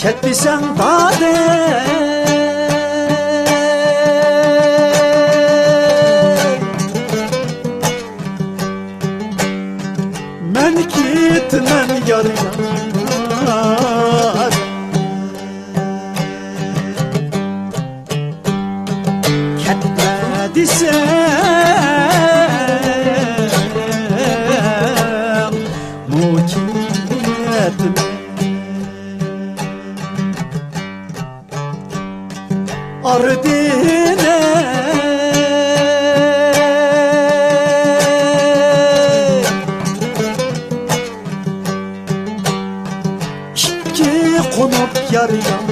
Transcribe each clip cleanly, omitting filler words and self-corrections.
ketmişsen dade men gitmen yar yar ketme desem muketme ardine ki konup yar yar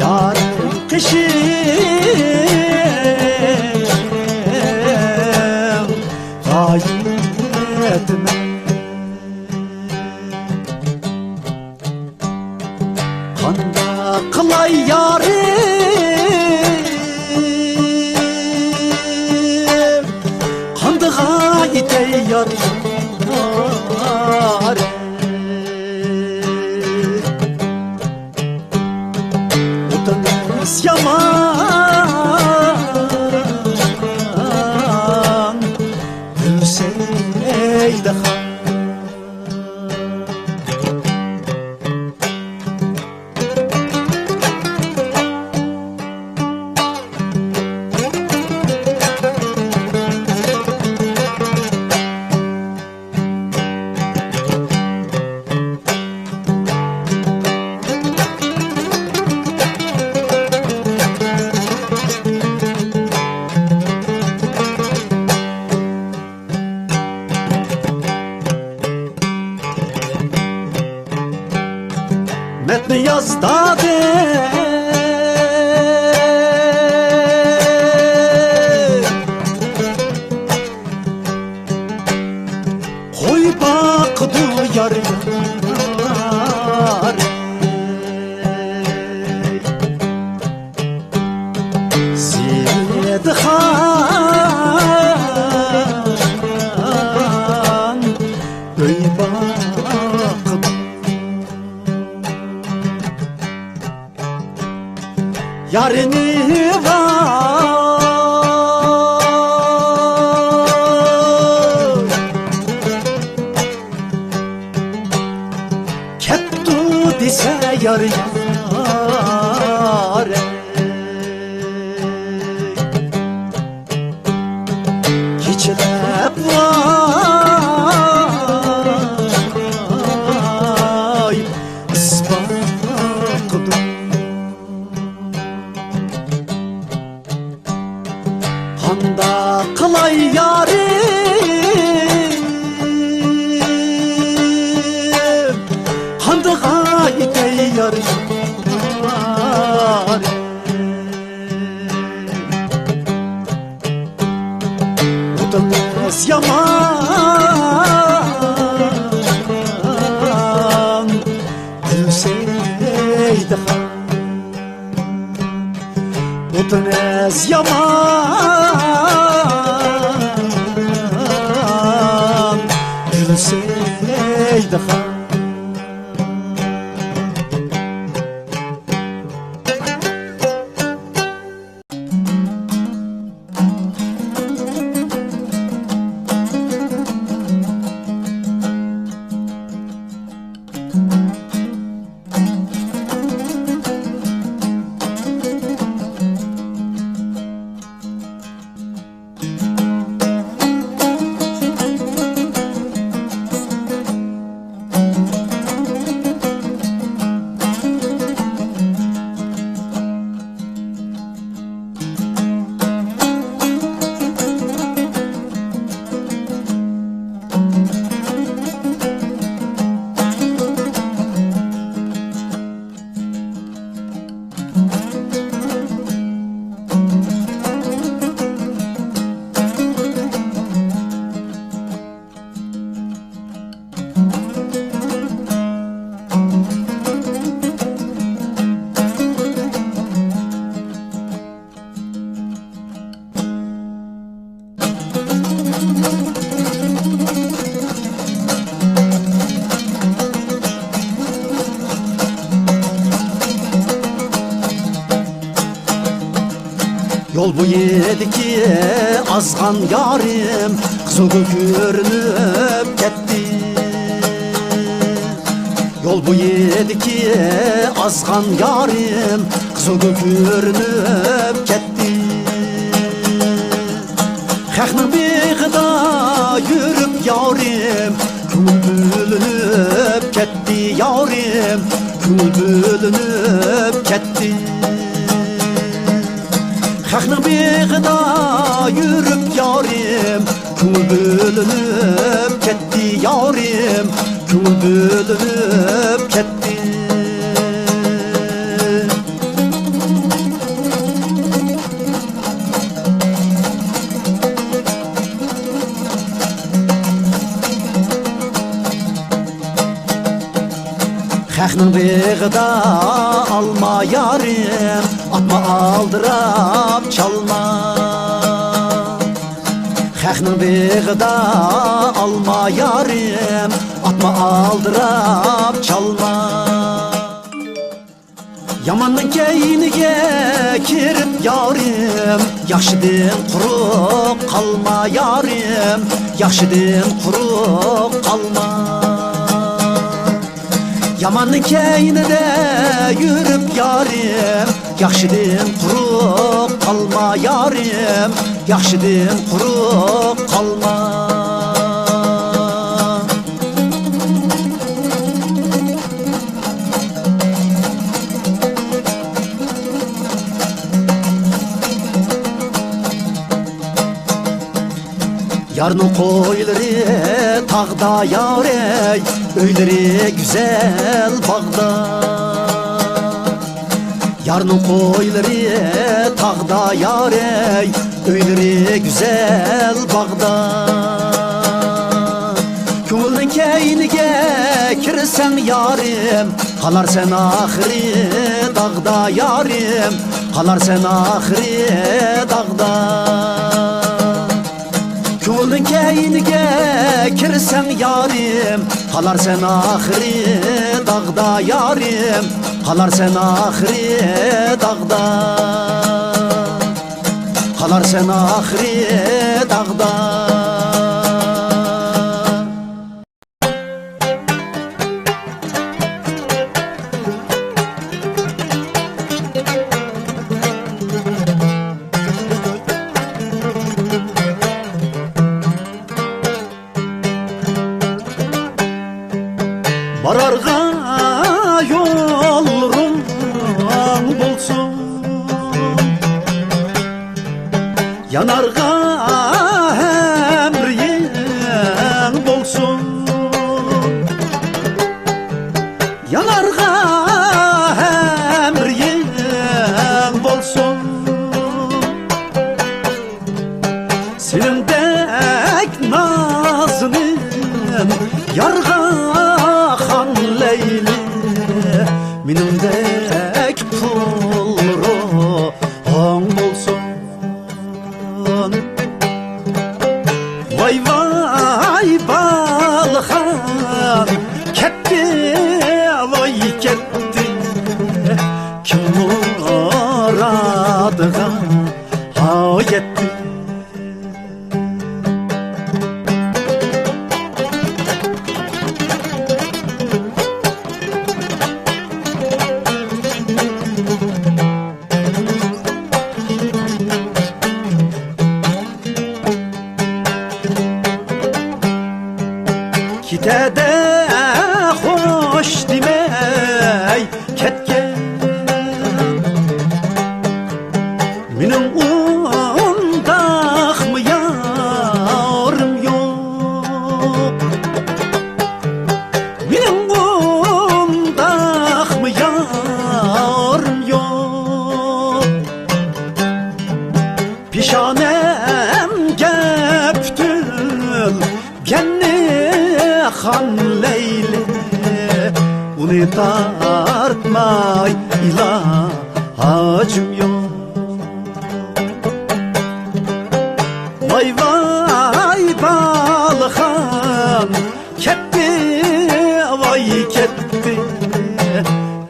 yar kışım gayetme kanda kılay yarim kandığa gidey yar yar utanız yaman gülseydi han metni yaz dade koy bakdı yar yar ziyade han koy bakdı yarini var kettu dese yar yar keçilep vay ısbakıdım kanda kılay yarim kandığa gidey yar yar utanız yaman gülseydi han utanız yaman gülseydi han Yol bu yediki azgan yarim kızıl görünüp ketdi. Yol bu yediki azgan yarim kızıl görünüp ketdi. Xəxnin beyğida yürüp yarim kül bölünüp ketdi yarim kül bölünüp ketdi. Xəxnin beyğida yürüp yarim kül bölünüp ketdi yarim kül bölünüp ketdi. Xəxnin beyğida alma yarim atma aldırab çalma. Xəxnin beyğida alma yarim atma aldırab çalma. Yamanın keynige kirip yarim yaxşıdın quruq qalma yarim yaxşıdın quruq qalma. Yamanın keynide yürüp yarim yaxşıdın quruq qalma yarim yaxşıdın quruq qalma. Yarının koyları tağda yarey öyleri güzel bağda. Yarının koyları tağda yarey öyleri güzel bağda. Köngülün keynige kirsen yarim kalar sen ahiri dağda yarim kalar sen ahiri dağda. Köngülün keynige kirsen yarim kalar sen ahiri dağda yarim kalar sen ahiri dağda kalar sen ahiri dağda. Bararga yolrum bulsun, yanarga emriyen bulsun, yanarga emriyen bulsun. Senin dek nazının yarga Leyli benim dek pulru on bulsun. Vay vay balxan ketdi vay ketdi kim muradıga yetti. Kitede hoş demey ketken benim undaq mı yarım yok, benim undaq mı yarım yok. Pişanem geptül genni Han Leyli bunu tartmay ilacım yok. Vay vay balxan ketdi vay ketdi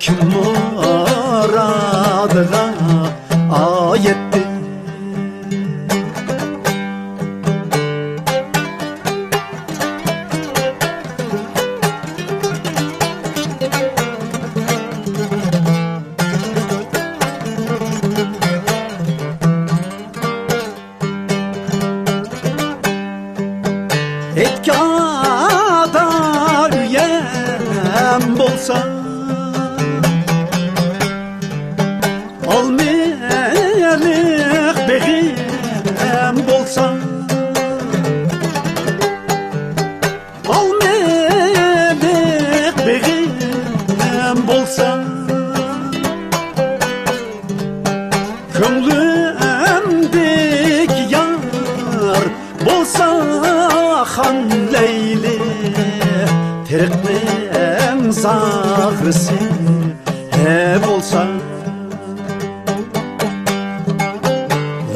kim muradıga yetti. dünyada üyem bolsa almelik begim bolsa almelik begim bolsa könglimdeki yar bolsa han Leyli tirikmen zahrısı hep olsa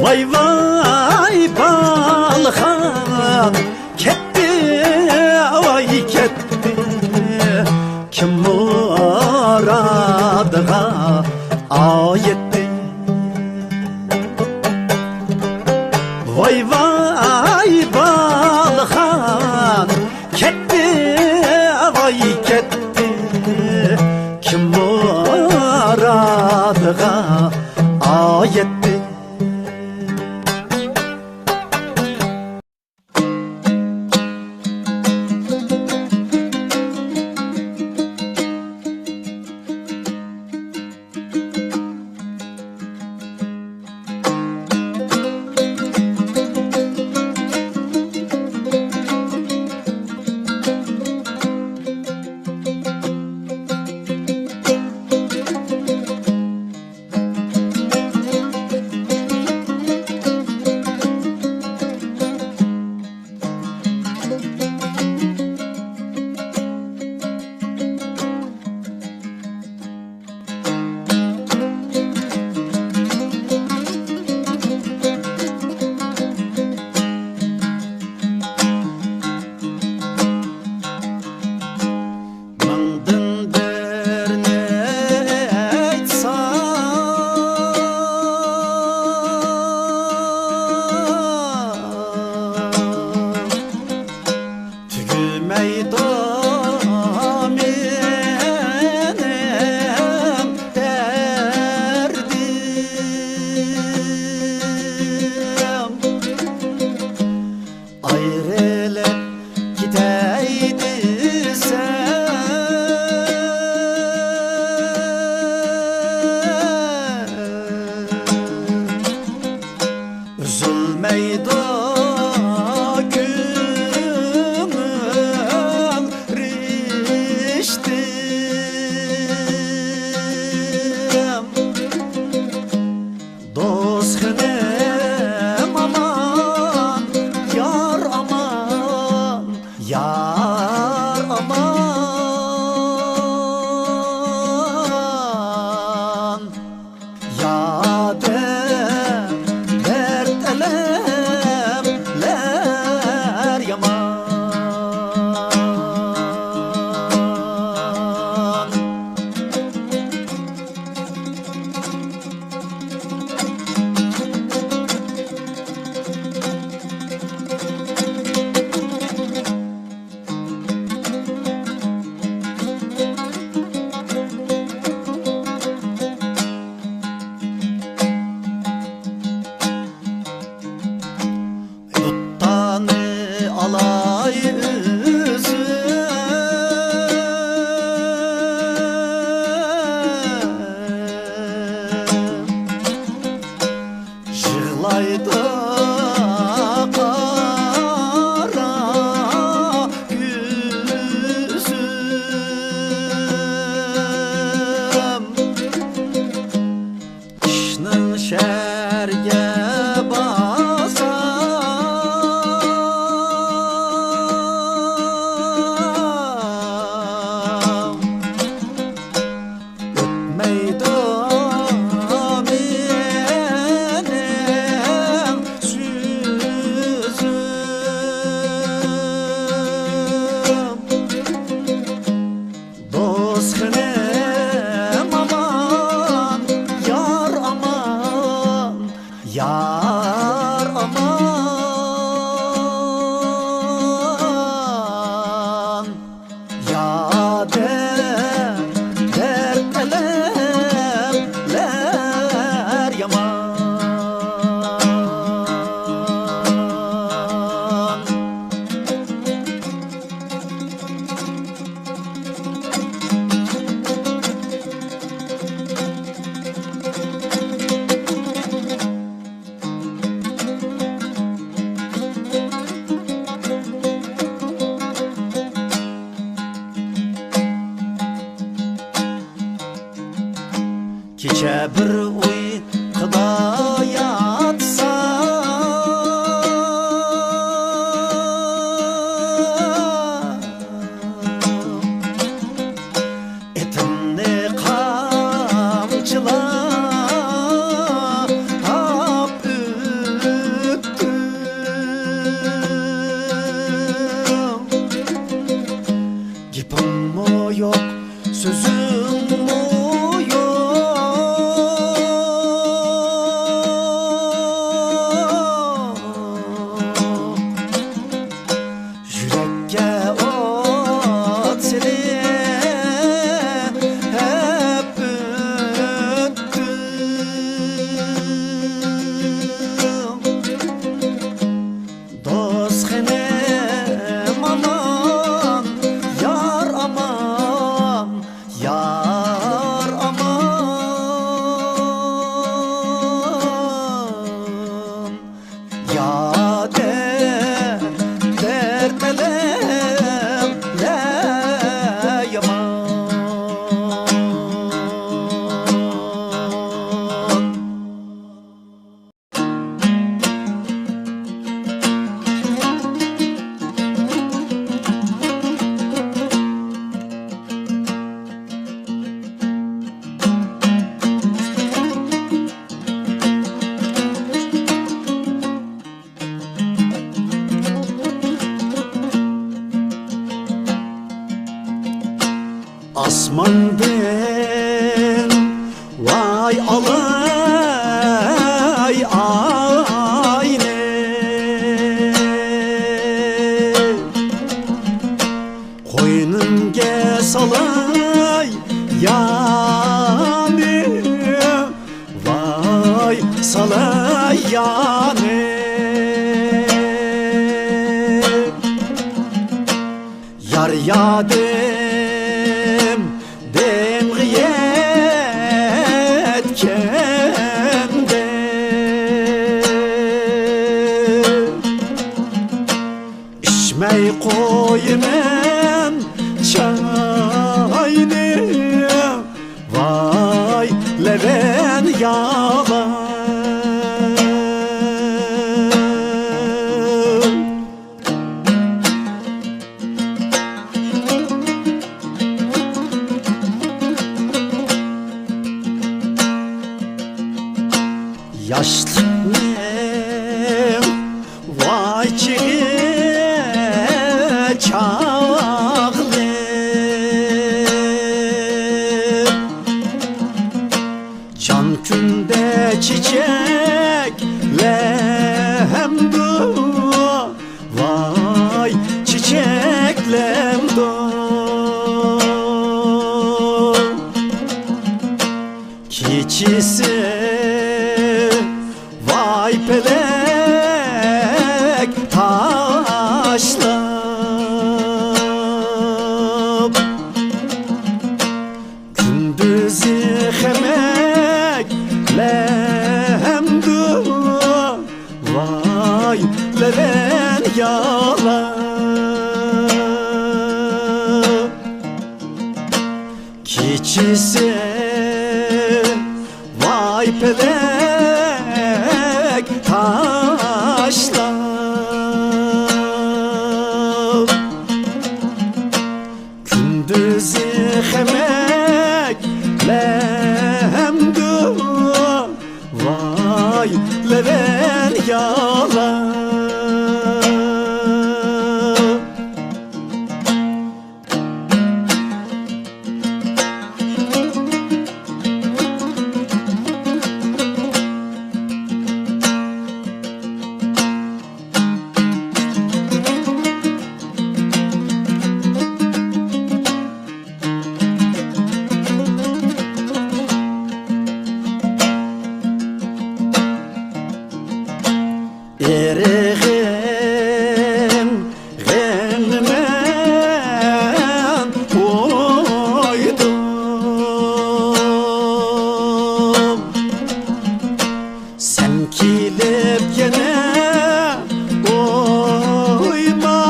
vay vay balhan ketti vay ketti kim muradıga ayetti vay vay balhan ketti vay ketti kim muradıga ayetti Yar aman ya dert elem yade dert elemle yaman. Asmandan vay alay ayne, koynunga salay yani, vay salay yani. Yar yadım demriyet kende, içmey koymam çayını, vay leven yalan. Yaşlıyım vay çağlım, can günde çiçeklemdu, vay çiçeklemdu. Keçisi vay pelek taşlap, gündüzü hemeklemdu, vay leven yalan. Keçisi vay pelek taşlap, gündüzü hemeklemdu, vay leven yalan. Eriğim gönlümden koydum, sen kilip yine oyma,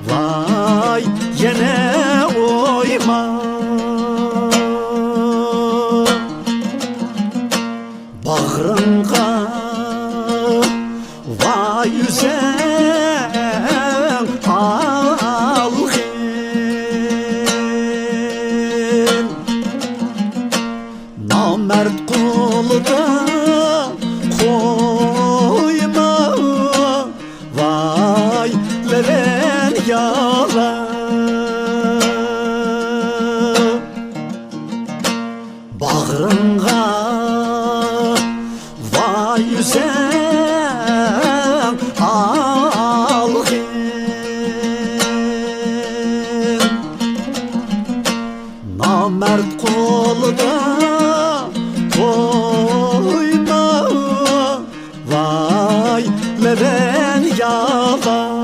vay yine oyma. Bağrınga vay yüzen algın, namert kuluda koyma, vay leven yalan. Bağrınga vay yüzen algın, namert koluda koyma, vay leven yalan.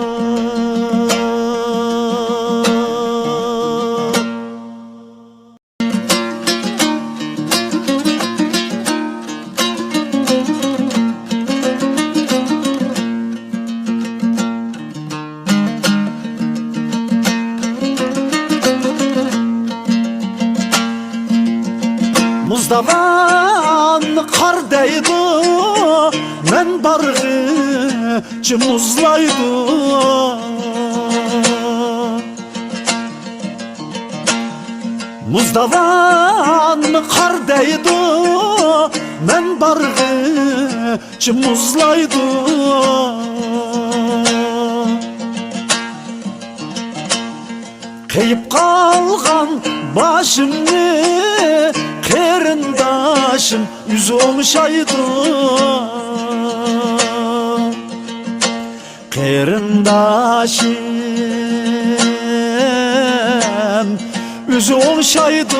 men bargı muzlaydı. Muzdavan kar değdi, men bargı muzlaydı. Kıyıp kalgan başımı kerindaşım yüzü olmuşaydı. Kerindaşım yüzü olmuşaydı.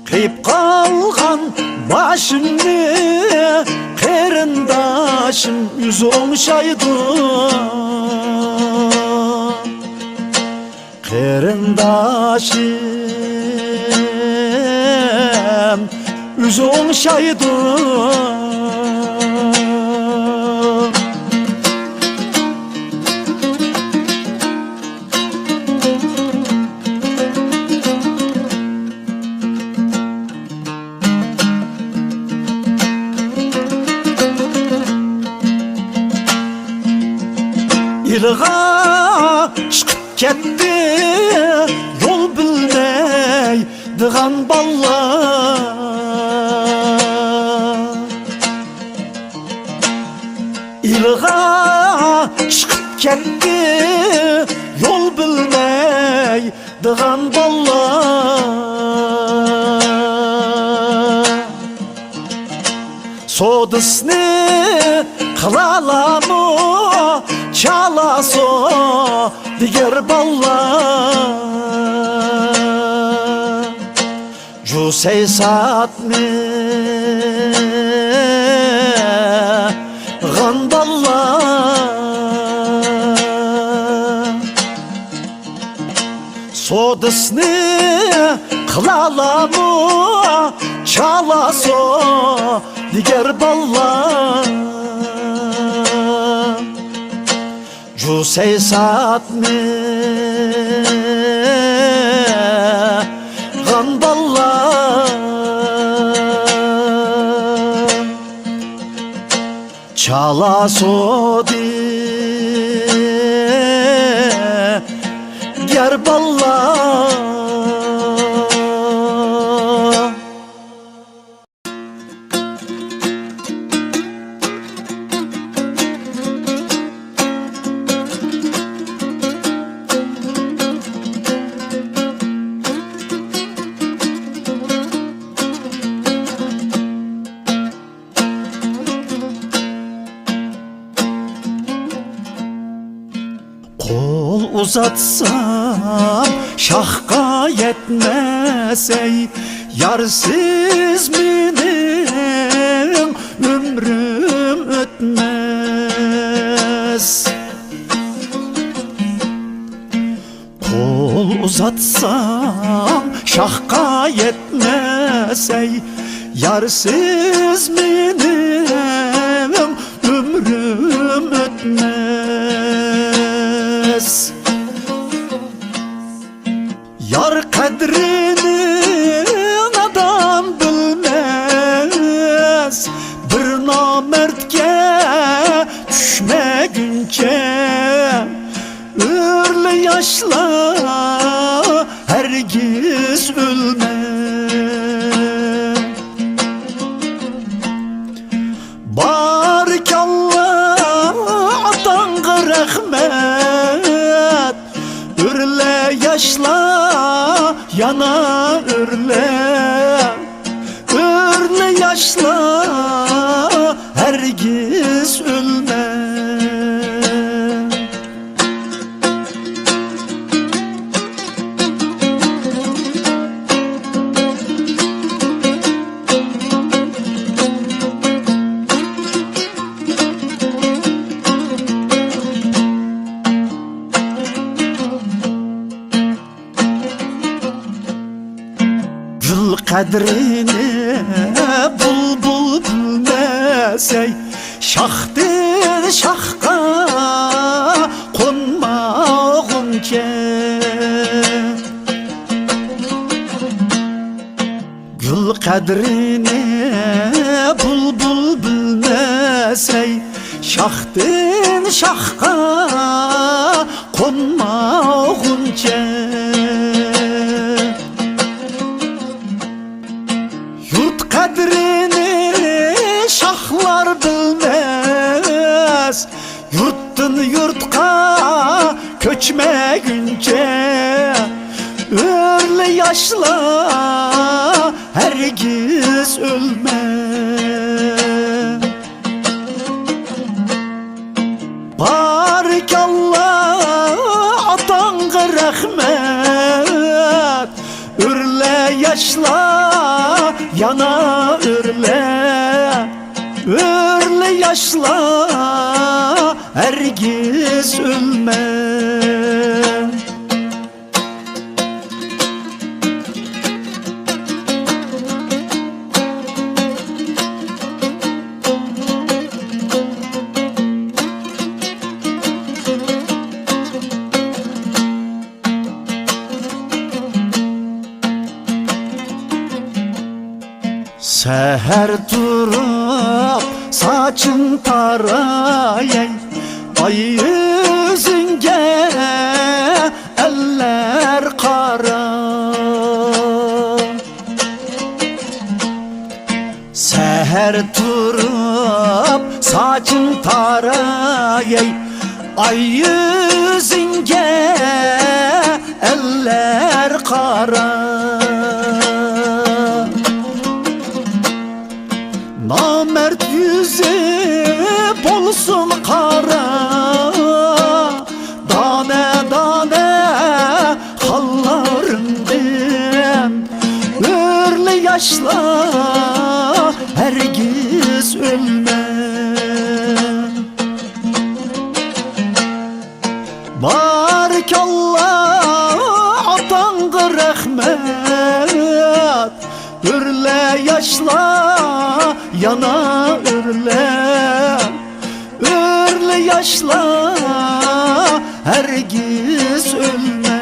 Kıyıp kalgan başımı kerindaşım yüzü olmuşaydı. Kerindaşım yüzü olmuşaydı. İlğa çıkıp ketdi, yol bilmey dığan ballar. İlğa çıkıp ketdi, yol bilmey dığan ballar. Sodısını kılalamı çalaso diğer ballar. Cusey satmı gandallar. Sodısını kılalamı çalaso diğer ballar. Cusey satmı gandallar. Çala sodi ger ballar. Kol uzatsam şahka yetmez ey, yarsız benim ömrüm ötmez. Kol uzatsam şahka yetmez ey, yarsız benim ömrüm ötmez. Yar kadrini adam bilmez, bir namertke düşmeguncha ürlü yaşla hergiz ölme. Barikallah atanga rahmet, ürle yaşla yana ürle, ürle yaşla hergiz ölme. Gül kadrini bulbul bilmez ey, şahdır şahka konmağınca. Gül qadrini bulbul bilmesey, şaxtın şaxqa konmağınca. Yurt qadrini şaxlar bilmez, yurtdan yurtqa köçmegunce. Öyle yaşla hergiz ölme. Barikallah atanga rahmet. Örle yaşla yana örle. Örle yaşla hergiz ölme. Seher durup saçın tarayay, ay yüzünge eller kara. Seher durup saçın tarayay, ay yüzünge eller kara. Namert yüzü bolsun kara, dane dane hallarından. Örle yaşla hergiz ölme. Barikallah atanga rahmet. Örle yaşla yana örle. Örle yaşla hergiz ölme.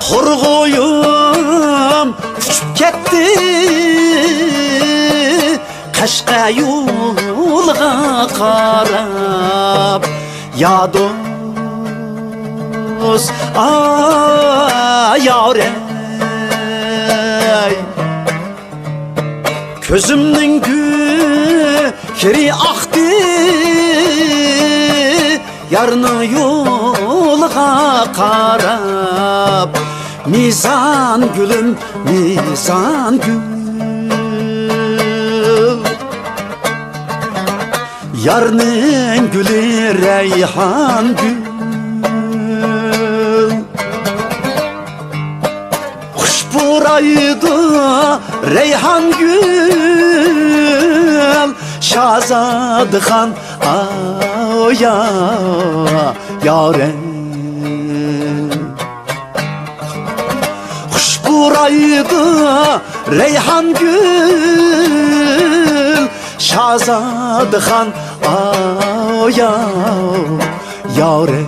Horgoyum uçup ketdi Qashqa yo'lga qarab. Ya do'st, yore, ko'zimning kiri aqdi yarni yo'lga qarab. Mizan gülüm, mizan gül, yarının gülü reyhan gül. Kuşburaydı reyhan gül, Şahzadı Han ya yare. Buraydı reyhan gül, Şahzadı Han ya yare.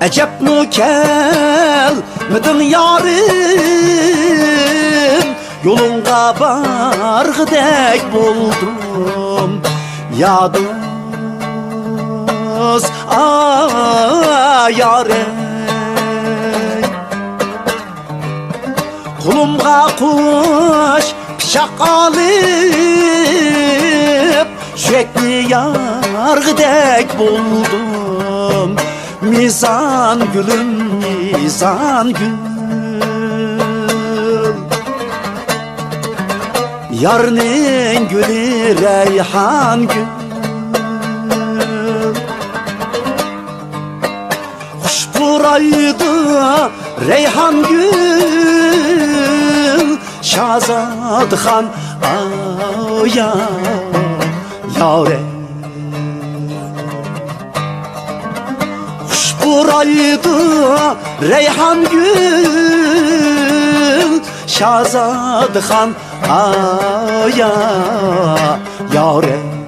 Ecep nukel midin yarim, yolunga bargıdek buldum. Ya dost, yare, kulumga kuş pişak alıp, sürekli yargıdek buldum. Mizan gülüm, mizan gül, yarının gülü reyhan gül. Kuşburaydı reyhan gül Şahzadxan aya yare Kuşburaydı reyhan gül Şahzadxan aya yare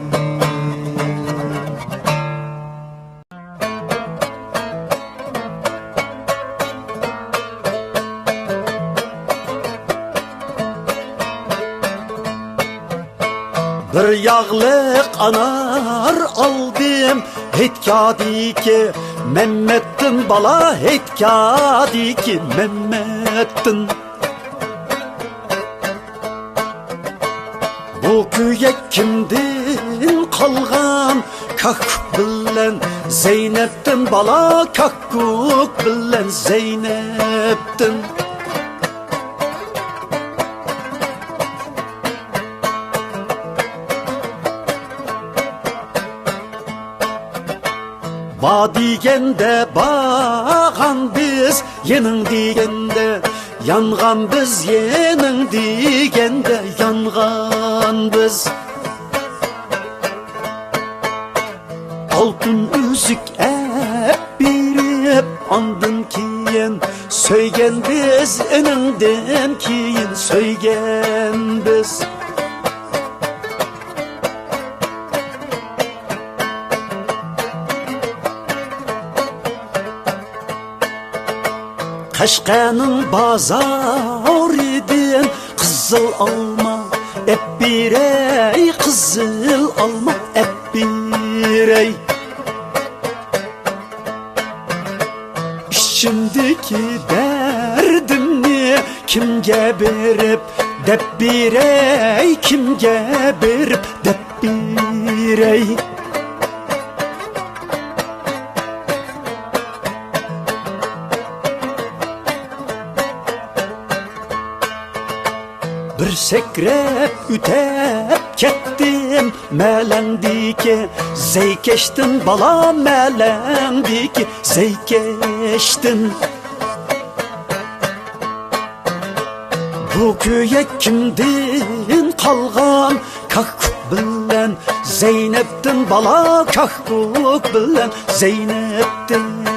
Bir yağlık anar aldım Hetkadiki Mehmet'tin bala Hetkadiki Mehmet'tin Bu köye kimdin kalgan Kakuk bilen Zeynep'tin bala Kakuk bilen Zeynep'tin Va digende bağan biz yenin digende yangan biz yenin digende yangan biz Altın üzük birip andın kiyen söygen biz önünden kiyen söygen biz Kaşkanın bazar idin kızıl alma hep birey kızıl alma hep birey İçimdeki derdimni kimge berip dep birey kimge berip dep birey Bir sekrep ütep kettim melendiki Zeykeştin bala melendiki Zeykeştin Bu köye kimdin kalgan Kakuk bilen Zeynep'tin bala Kakuk bilen Zeynep'tin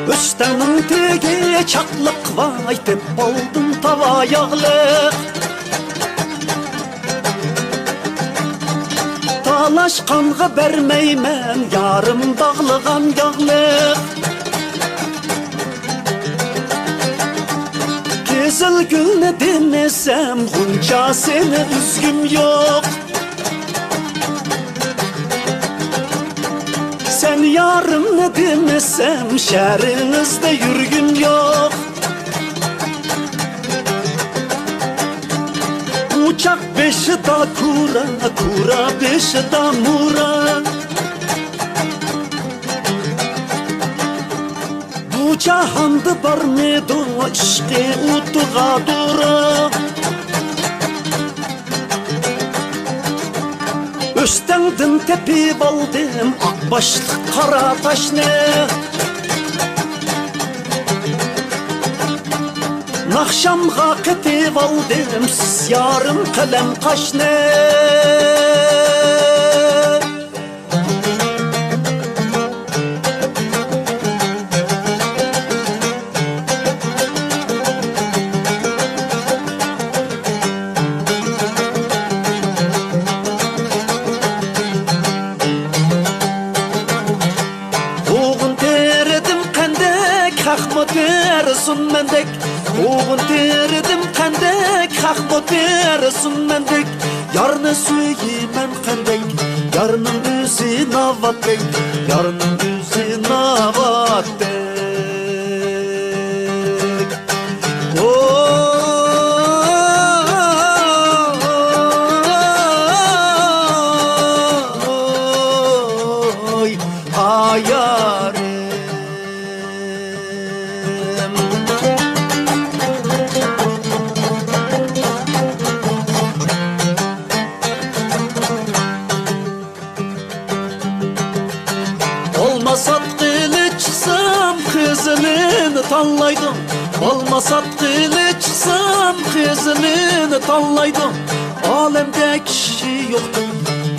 Östenin tege çaklık vay tep aldım tava yağlık Talaşkanğı vermeymen yarım dağlıgan yağlık Gezil gül ne demesem Gunca seni üzgüm yok Sen yarım ne demesem şehrinizde yürgün yok Uçak beşi da kura, kura beşi da mura Bu cahanda var mıydı işte utuğa dura Üstendin tepip aldım akbaşlık kara taş ne Nakşamga ketip aldım siz yarım kalem kaş ne Dersin mendek Oğun derdim kendek Hak bu dersin mendek Yarını söyleyemem kendek Yarının yüzü navatek Yarının yüzü navatek Oy tallaydım. Olmasa kılıçsam kızını tallaydım. Alemde kişi yoktu,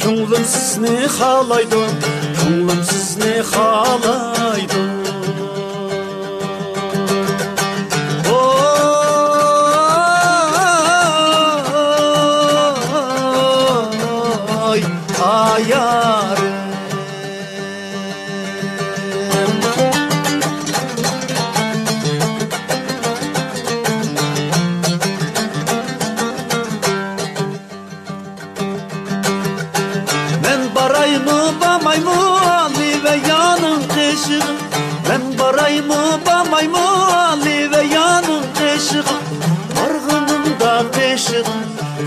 ko'nglim sizni xalaydı, ko'nglim sizni xalaydı. Oy ayarım. Ben barayımı bamayımı Ali ve yanın kışığım. Ben barayımı bamayımı Ali ve yanın kışığım. Argınımda beşiğim,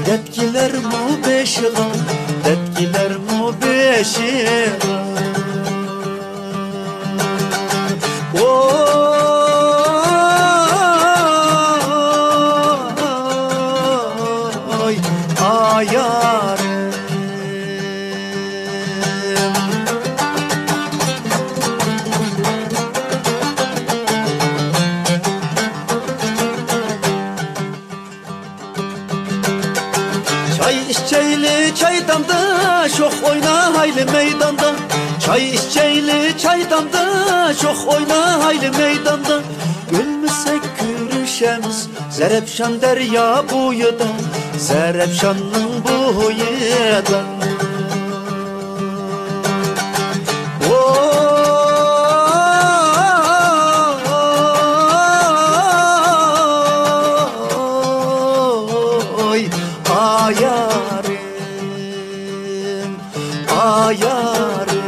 detkiler mu beşiğim, detkiler mu beşiğim. Oy ayarım. Çay içeyli çaydandı, çok oyna hayli meydanda. Çay içeyli çaydandı, çok oyna hayli meydanda. Gülmesek gülüşemiz, Zerepşan derya buyuda, Zerepşan'ın buyuda. Oy ayarım, ayarım.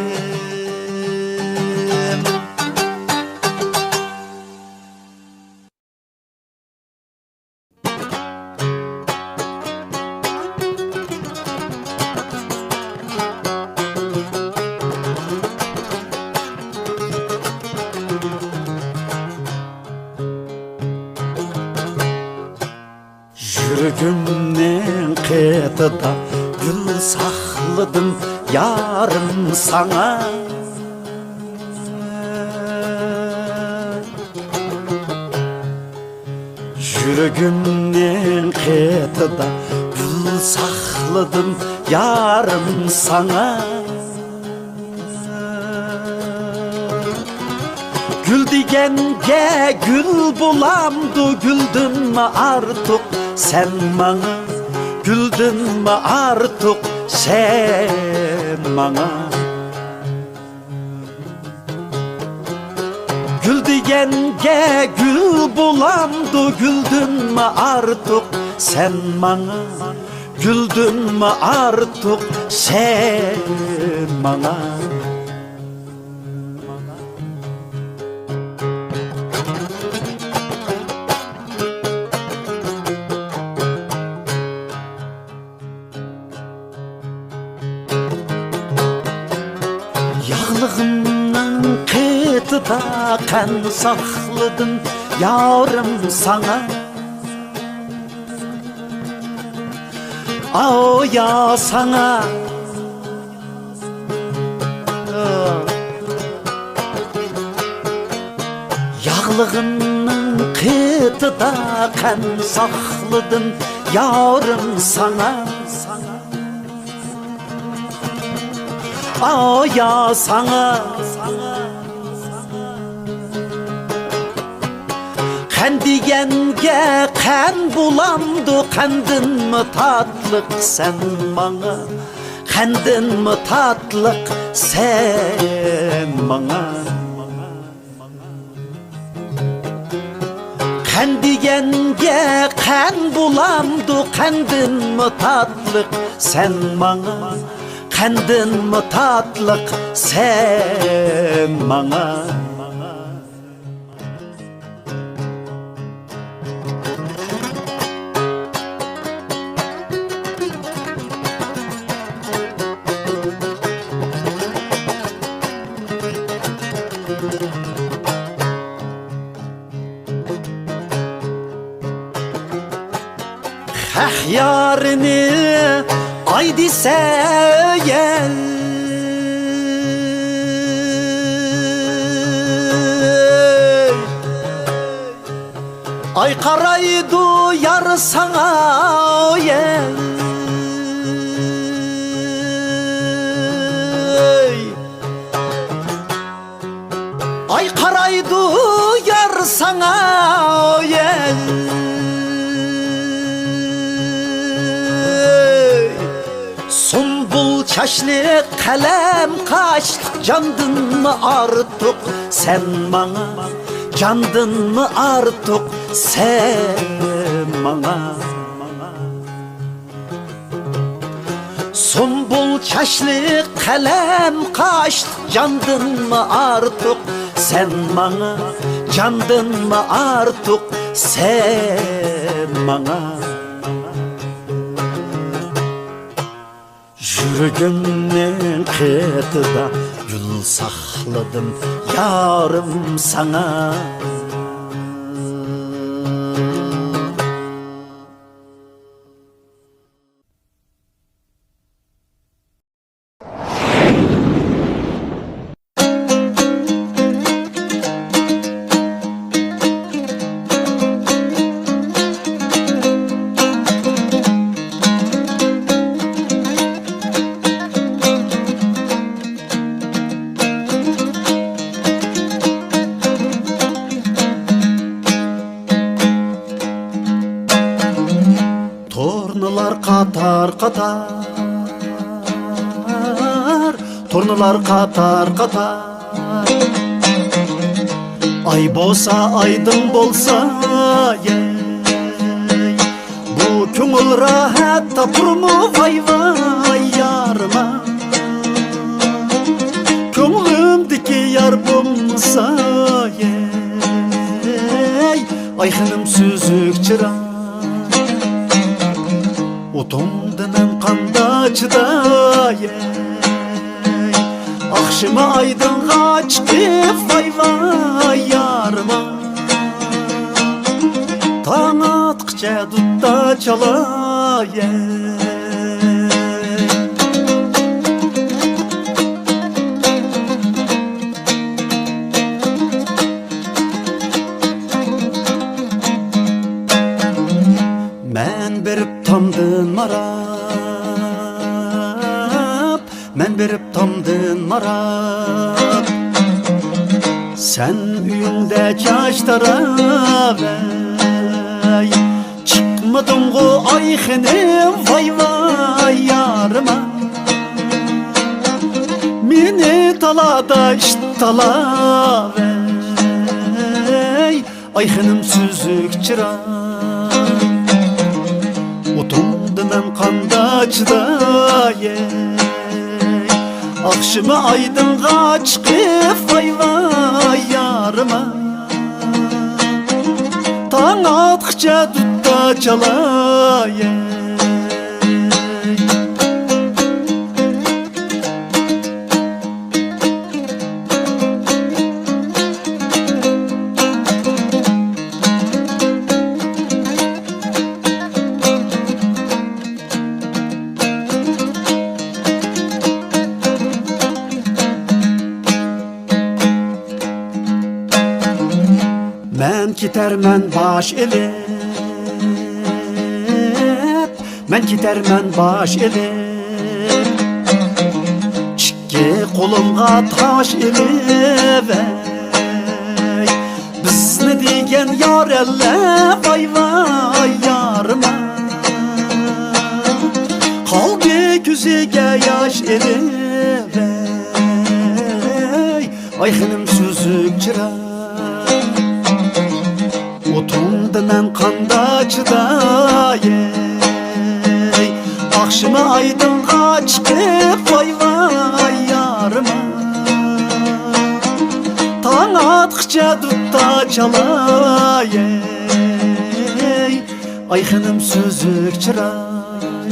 Yürgümden kıtıda gül sakladım yarım sana. Yürgümden kıtıda gül sakladım yarım sana. Gül digenge gül bulamdı, güldün mü artık sen bana? Güldün mü artık sen bana? Gül digenge gül bulamdı, güldün mü artık sen bana? Güldün mü artık sen bana? Yağlığımdan kıtıda kan sakladım yarım sana. O ya sana. Yağlığımdan kıtıda kan sakladım yarım sana. O ya sana. Kan digenge kan bulamdı, kandın mı tatlık sen bana? Kandın mı tatlık sen bana? Kan digenge kan bulamdı, kandın mı tatlık sen bana? Kandın mı tatlık sen bana? Ah yarını haydi gel. Ay qaraydı yar sana ey. Ay qaraydı yar sana ey. Sumbul çaşlı kalem kaş, candın mı artık sen bana? Candın mı artık sen bana? Sumbul çaşlı kalem kaş, candın mı artık sen bana? Candın mı artık sen bana? Yürgümün kıtıda gül sakladım yarım sana. Tornalar katar katar, tornalar katar katar. Ay bolsa aydın bolsa yey, bu köngül rahat tapurmu vay vay yarıma. Köngülümdeki yar bulsa yey, ayxınım süzük çıra. Otomdan kanda çıday, akşama aydınğa çıkıp vay vay yarıma. Taң atqıca dutta çalay. Men berip tamdın marap, men berip tamdın marap. Sen üyünde çaş taraf ey, çıkmadın go ayxenim vay vay yarıma. Meni talada iş talav ey, ayxenim süzük çıra. Otumdan kanda çıday, akşama aydınğa çıkıp vay vay yarıma. Taң atqıca dutta çalay. Men gidermen baş elip, men gidermen baş elip. Çikki kolumga taş elip ey, bizni degen yar elle vay vay yarıma. Kalbi güzege yaş elip ey, ayxınım süzük çıra. Otumdan kanda çıday, akşama aydınğa çıkıp vay vay yarıma. Taң atqıca dutta çalay, ayxınım süzük çıray.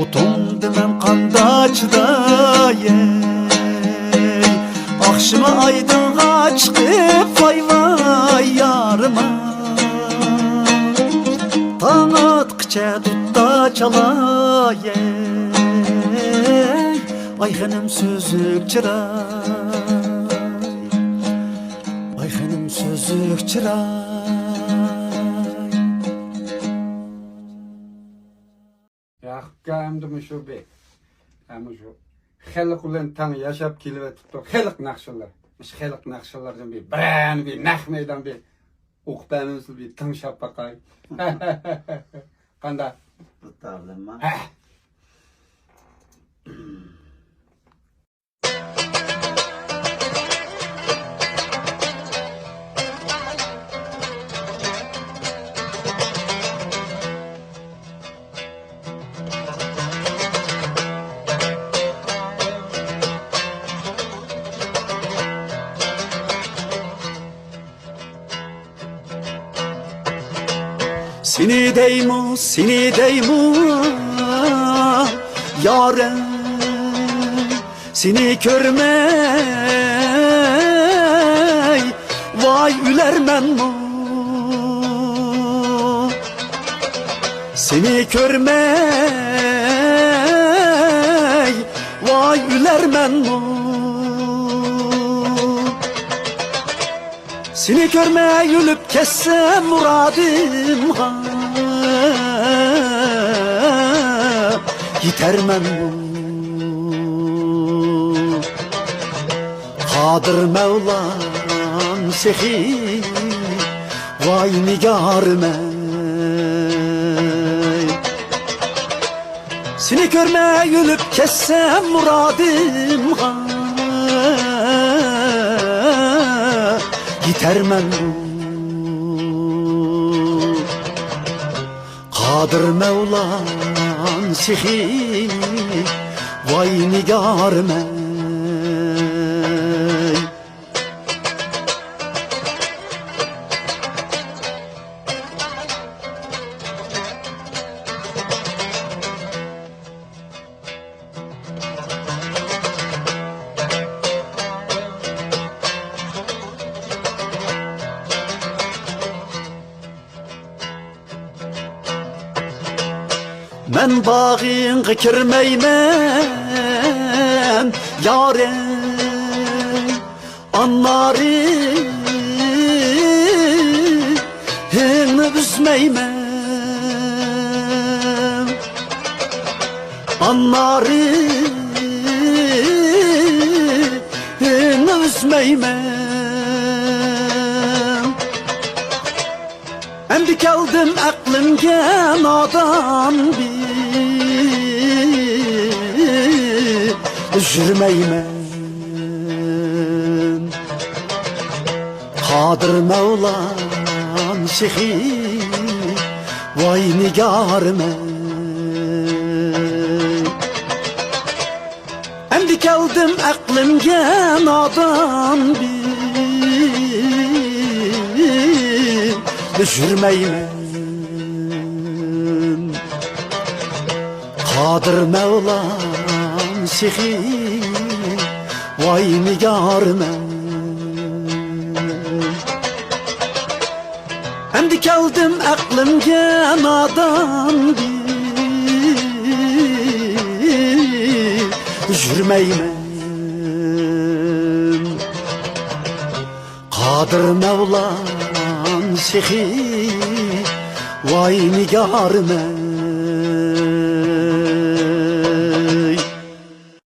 Otumdan kanda çıday, akşama aydınğa çıkıp vay vay yarıma. Taң atqıca dutta çalay, ayxınım süzük çıray. Ayxınım süzük çıray. Yakupka hem şu bek. Hem şu xelik ulan tan yaşap kelip etipdi. Xelik nakşalar. Şu xelik nakşalardan bir nahmeydan bir uqtanımız bir tan şapaqay. Qanda? Bu tablema. Seni deymu yâre seni görmey vay ülermen mu seni görmey vay ülermen mu seni görmeye yülüp kessem muradım ha Yitermem bu Kadir Mevlam sehi Vay nigarime Seni görmeye yülüp kessem muradım ha Yitermem bu Kadir Mevlam sehi Vay nigarime Men bağın kirmeymen yâre anları hını üzmeymen anları hını üzmeymen Endi keldim aklımga nadan bir Üzülmeymen Kadir Mevlam sehi Vay nigarime Endi keldim aklımga nadan bir Üzülmeymen Kadir Mevlam sehi Vay nigarime Endi keldim aklımga nadan bir Üzülmeymen Kadir Mevlam sehi Vay nigarime